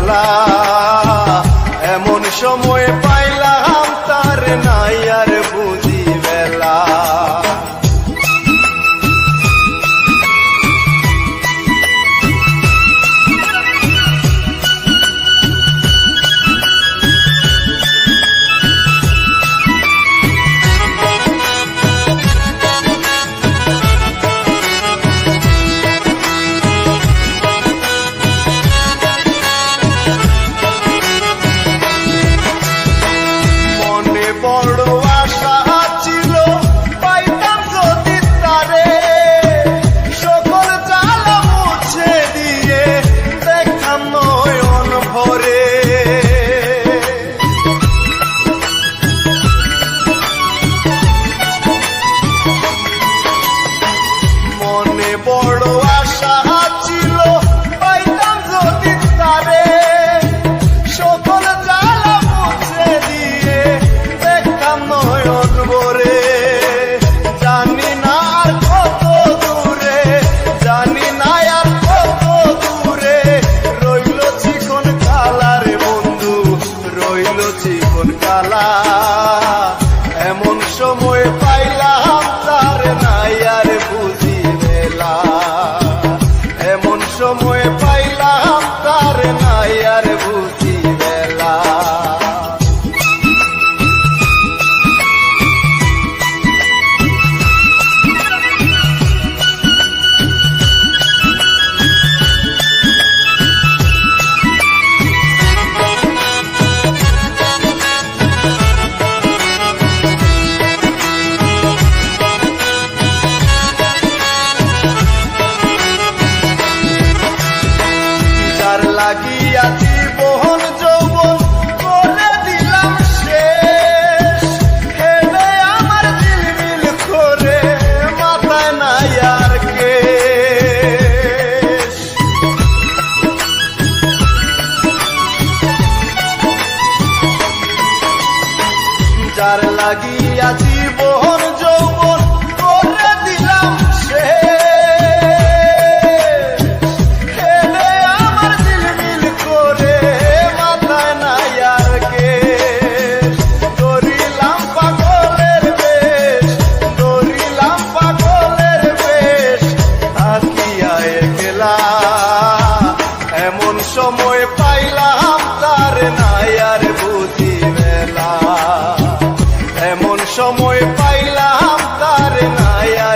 জ্বালা, এমন সময় পাইলাম তার নাই আর বুঝি বেলা। বড় আশা ছিল পাইতাম যদি তারে, সকল জ্বালা মুছে দিয়ে দেখতাম নয়ন ভরে। মনে বড় আশা ছিল পাইতাম যদি তারে, সকল জ্বালা মুছে দিয়ে নয়ন ভরে। জানি না আর কত দূরে, জানি না আর কত দূরে রইল চিকন কালার বন্ধু, রইল চিকন কালা। এমন সময় পাইলাম তার নাই আর বুঝি বেলা, এমন সময় পাইলাম তার নাই আর বুঝি বেলা। লাগিয়া জীবন যৌবন করে দিলাম শেষ, হেবে আমার ঝিলমিল করে মাথায় নাই আর কেশ। যার লাগিয়া জীবন যৌবন করে দিলাম শেষ, এমন সময় পাইলাম তার নাই আর বুঝি বেলা, এমন সময় পাইলাম তার নাই আর